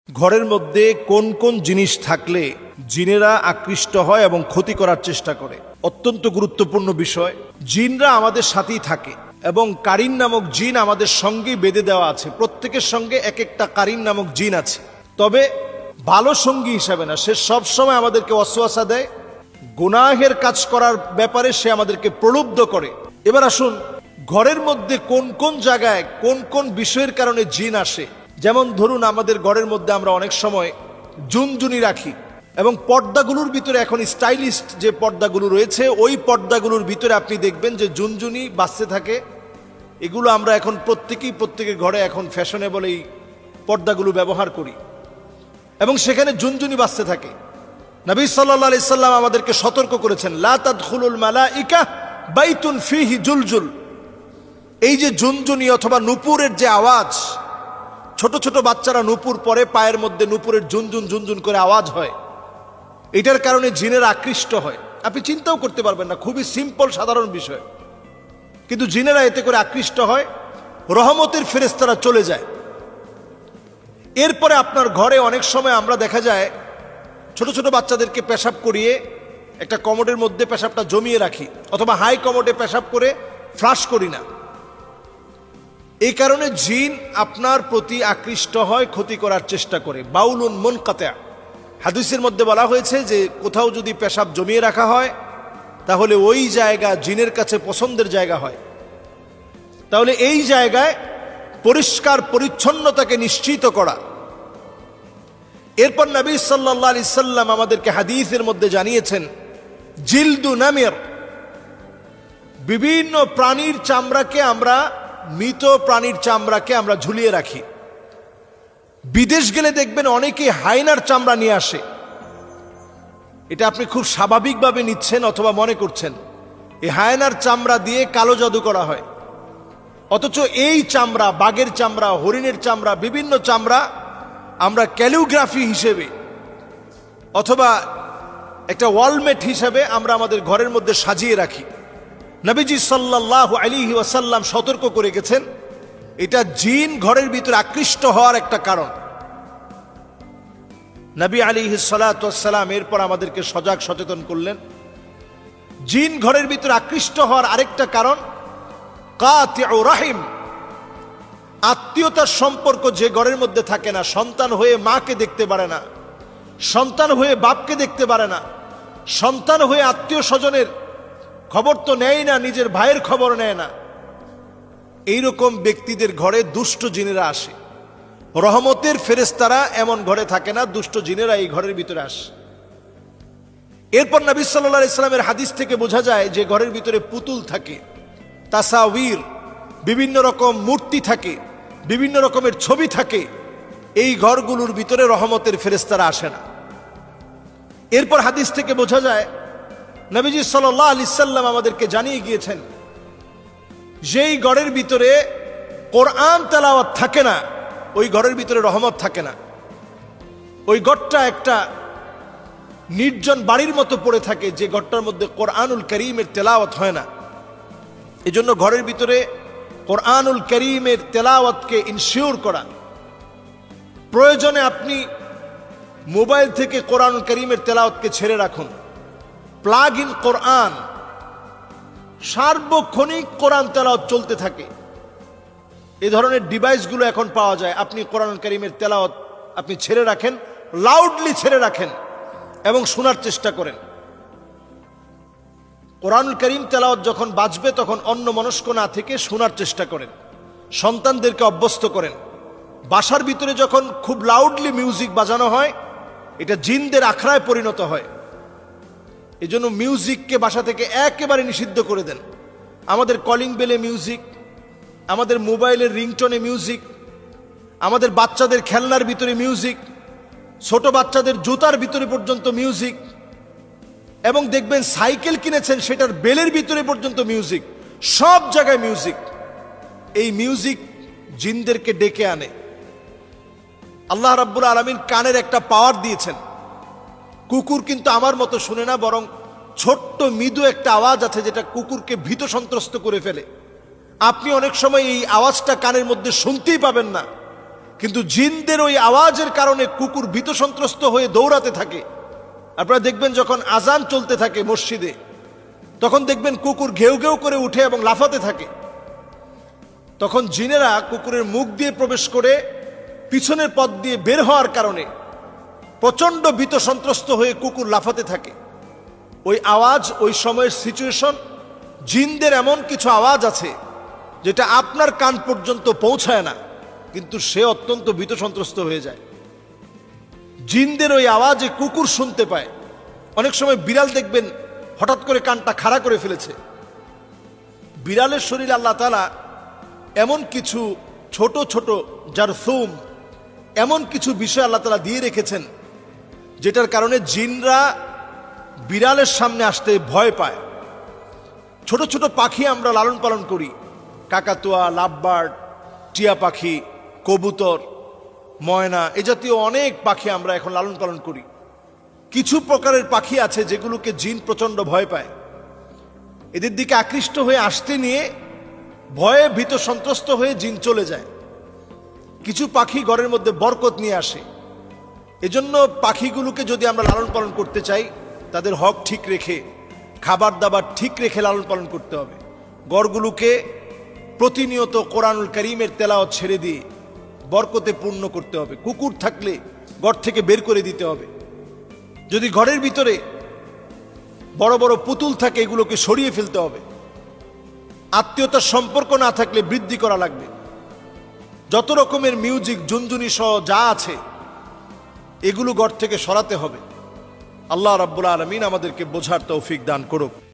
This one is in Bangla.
ঘরের মধ্যে কোন কোন জিনিস থাকলে জিনেরা আকৃষ্ট হয় এবং ক্ষতি করার চেষ্টা করে, অত্যন্ত গুরুত্বপূর্ণ বিষয়। জিনরা আমাদের সাথেই থাকে এবং কারিন নামক জিন আমাদের সঙ্গেই বেঁধে দেওয়া আছে। প্রত্যেকের সঙ্গে এক একটা কারিন নামক জিন আছে, তবে ভালো সঙ্গী হিসাবে না। সে সবসময় আমাদেরকে ওয়াসওয়াসা দেয়, গুনাহের কাজ করার ব্যাপারে সে আমাদেরকে প্রলুব্ধ করে। এবার আসুন, ঘরের মধ্যে কোন কোন জায়গায় কোন কোন বিষয়ের কারণে জিন আসে। যেমন ধরুন, আমাদের ঘরের মধ্যে আমরা অনেক সময় জুনজুনি রাখি এবং পর্দাগুলোর ভিতরে এখন স্টাইলিস্ট যে পর্দাগুলো রয়েছে, ওই পর্দাগুলোর ভিতরে আপনি দেখবেন যে জুনজুনি বাজতে থাকে। এগুলো আমরা এখন প্রত্যেকের ঘরে এখন ফ্যাশনেবল এই পর্দাগুলো ব্যবহার করি এবং সেখানে জুনজুনি বাজতে থাকে। নবী সাল্লাল্লাহু আলাইহি সাল্লাম আমাদেরকে সতর্ক করেছেন, লা তাদখুলুল মালাইকা বাইতুন ফিহি জুলজুল। এই যে জুনজুনি অথবা নূপুরের যে আওয়াজ, ছোট ছোট বাচ্চারা নূপুর পরে, পায়ের মধ্যে নূপুরের ঝুনঝুন ঝুনঝুন করে আওয়াজ হয়, এটার কারণে জিনের আকৃষ্ট হয়। আপনি চিন্তাও করতে পারবেন না, খুবই সিম্পল সাধারণ বিষয়, কিন্তু জিনেরা এতে করে আকৃষ্ট হয়, রহমতের ফেরেশতারা চলে যায়। এরপরে আপনার ঘরে অনেক সময় আমরা দেখা যায় ছোট ছোট বাচ্চাদেরকে পেশাব করিয়ে একটা কমোডের মধ্যে পেশাবটা জমিয়ে রাখি, অথবা হাই কমোডে পেশাব করে ফ্লাশ করি না। এই কারণে জিন আপনার প্রতি আকৃষ্ট হয়, ক্ষতি করার চেষ্টা করে। বাউলুন মুনকাতা, হাদিসের মধ্যে বলা হয়েছে যে কোথাও যদি পেশাব জমিয়ে রাখা হয় তাহলে ওই জায়গা জিনের কাছে পছন্দের জায়গা হয়। তাহলে এই জায়গায় পরিষ্কার পরিচ্ছন্নতাকে নিশ্চিত করা। এরপর নবী সাল্লাল্লাহু আলাইহি সাল্লাম আমাদেরকে হাদিসের মধ্যে জানিয়েছেন, জিলদু নামির, বিভিন্ন প্রাণীর চামড়াকে আমরা, মৃত প্রাণীর চামড়াকে আমরা ঝুলিয়ে রাখি। বিদেশ গেলে দেখবেন অনেকে হায়নার চামড়া নিয়ে আসে। এটা আপনি খুব স্বাভাবিকভাবে নিচ্ছেন অথবা মনে করছেন এই হায়নার চামড়া দিয়ে কালো জাদু করা হয়, অথচ এই চামড়া, বাঘের চামড়া, হরিণের চামড়া, বিভিন্ন চামড়া আমরা ক্যালিগ্রাফি হিসেবে অথবা একটা ওয়ালমেট হিসেবে আমরা আমাদের ঘরের মধ্যে সাজিয়ে রাখি। নবীজি সাল্লাল্লাহু আলাইহি ওয়াসাল্লাম সতর্ক করে গেছেন, এটা জিন ঘরের ভিতরে আকৃষ্ট হওয়ার একটা কারণ। নবী আলাইহিস সালাতু ওয়াস সালাম এরপর আমাদেরকে সজাগ সচেতন করলেন, জিন ঘরের ভিতরে আকৃষ্ট হওয়ার আরেকটা কারণ কাতিউ রাহিম, আত্মীয়তার সম্পর্ক যে ঘরের মধ্যে থাকে না, সন্তান হয়ে মাকে দেখতে পারে না, সন্তান হয়ে বাপকে দেখতে পারে না, সন্তান হয়ে আত্মীয় স্বজনের খবর তো নেয় না, নিজের ভাইয়ের খবর নেয় না, এইরকম ব্যক্তিদের ঘরে দুষ্ট জিনেরা আসে। রহমতের ফেরেশতারা এমন ঘরে থাকে না, দুষ্ট জিনেরা এই ঘরের ভিতরে আসে। এরপর নবী সাল্লাল্লাহু আলাইহি সাল্লামের হাদিস থেকে বোঝা যায় যে ঘরের ভিতরে পুতুল থাকে, তাসাউর, বিভিন্ন রকম মূর্তি থাকে, বিভিন্ন রকমের ছবি থাকে, এই ঘরগুলোর ভিতরে রহমতের ফেরেশতারা আসে না। এরপর হাদিস থেকে বোঝা যায় নবীজি সাল্লাল্লাহু আলাইহি সাল্লাম আমাদেরকে জানিয়ে গিয়েছেন, যেই ঘরের ভিতরে কোরআন তেলাওয়াত থাকে না, ওই ঘরের ভিতরে রহমত থাকে না। ওই ঘরটা একটা নির্জন বাড়ির মতো পড়ে থাকে, যে ঘরটার মধ্যে কোরআনুল কারীমের তেলাওয়াত হয় না। এজন্য ঘরের ভিতরে কোরআনুল কারীমের তেলাওয়াতকে ইনশিওর করা। প্রয়োজনে আপনি মোবাইল থেকে কোরআনুল কারীমের তেলাওয়াতকে ছেড়ে রাখুন, প্লাগ ইন কোরআন, সার্বক্ষণিক কোরআন তেলাওয়াত চলতে থাকে। এই ধরনের ডিভাইসগুলো এখন পাওয়া যায়। আপনি কোরআনুল কারীমের তেলাওয়াত আপনি ছেড়ে রাখেন, লাউডলি ছেড়ে রাখেন এবং শোনার চেষ্টা করেন। কোরআনুল কারীম তেলাওয়াত যখন বাজবে তখন অন্যমনস্ক না থেকে শোনার চেষ্টা করেন। সন্তানদেরকে অভ্যস্ত করেন। বাসার ভিতরে যখন খুব লাউডলি মিউজিক বাজানো হয়, এটা জিনদের আখড়ায় পরিণত হয়। এজন্য মিউজিককে বাসা থেকে একেবারে নিষিদ্ধ করে দেন। আমাদের কলিং বেলে মিউজিক, আমাদের মোবাইলের রিংটোনে মিউজিক, আমাদের বাচ্চাদের খেলনার ভিতরে মিউজিক, ছোট বাচ্চাদের জুতার ভিতরে পর্যন্ত মিউজিক, এবং দেখবেন সাইকেল কিনেছেন সেটার বেলের ভিতরে পর্যন্ত মিউজিক, সব জায়গায় মিউজিক। এই মিউজিক জিনদেরকে ডেকে আনে। আল্লাহ রাব্বুল আলামিন কানের একটা পাওয়ার দিয়েছেন। কুকুর কিন্তু আমার মতো শুনে না, বরং ছোট্ট মৃদু একটা আওয়াজ আছে যেটা কুকুরকে ভীত সন্ত্রস্ত করে ফেলে। আপনি অনেক সময় এই আওয়াজটা কানের মধ্যে শুনতেই পাবেন না, কিন্তু জিনদের ওই আওয়াজের কারণে কুকুর ভীত সন্ত্রস্ত হয়ে দৌড়াতে থাকে। আপনারা দেখবেন যখন আজান চলতে থাকে মসজিদে, তখন দেখবেন কুকুর ঘেউ ঘেউ করে উঠে এবং লাফাতে থাকে। তখন জিনেরা কুকুরের মুখ দিয়ে প্রবেশ করে পিছনের পথ দিয়ে বের হওয়ার কারণে প্রচন্ড ভীত সন্ত্রস্ত হয়ে কুকুর লাফাতে থাকে। ওই আওয়াজ, ওই সময়ের সিচুয়েশন, জিনদের এমন কিছু আওয়াজ আছে যেটা আপনার কান পর্যন্ত পৌঁছায় না, কিন্তু সে অত্যন্ত ভীত সন্ত্রস্ত হয়ে যায়। জিনদের ওই আওয়াজে কুকুর শুনতে পায়। অনেক সময় বিড়াল দেখবেন হঠাৎ করে কানটা খাড়া করে ফেলেছে। বিড়ালের শরীরে আল্লাহ তাআলা এমন কিছু ছোট ছোট জারথুম, এমন কিছু বিষয় আল্লাহ তাআলা দিয়ে রেখেছেন যেটার কারণে জিনরা বিড়ালের সামনে আসতে ভয় পায়। ছোট ছোট পাখি আমরা লালন পালন করি, কাকাতুয়া, লাভবার্ড, টিয়া পাখি, কবুতর, ময়না, এ জাতীয় অনেক পাখি আমরা এখন লালন পালন করি। কিছু প্রকারের পাখি আছে যেগুলোকে জিন প্রচন্ড ভয় পায়। এদের দিকে আকৃষ্ট হয়ে আসতে নিয়ে ভয়ে ভীত সন্ত্রস্ত হয়ে জিন চলে যায়। কিছু পাখি ঘরের মধ্যে বরকত নিয়ে আসে। এজন্য পাখিগুলোকে যদি আমরা লালন পালন করতে চাই, তাদের হক ঠিক রেখে, খাবার দাবার ঠিক রেখে লালন পালন করতে হবে। গড়গুলোকে প্রতিনিয়ত কোরআনুল কারীমের তেলাওয়াত ছেড়ে দিয়ে বরকতে পূর্ণ করতে হবে। কুকুর থাকলে ঘর থেকে বের করে দিতে হবে। যদি ঘরের ভিতরে বড় বড় পুতুল থাকে, এগুলোকে সরিয়ে ফেলতে হবে। আত্মীয়তার সম্পর্ক না থাকলে বৃদ্ধি করা লাগবে। যত রকমের মিউজিক, ঝুনঝুনি সহ যা আছে এগুলো ঘর থেকে সরাতে হবে। আল্লাহ রাব্বুল আলামিন আমাদেরকে বোঝার তৌফিক দান করুক।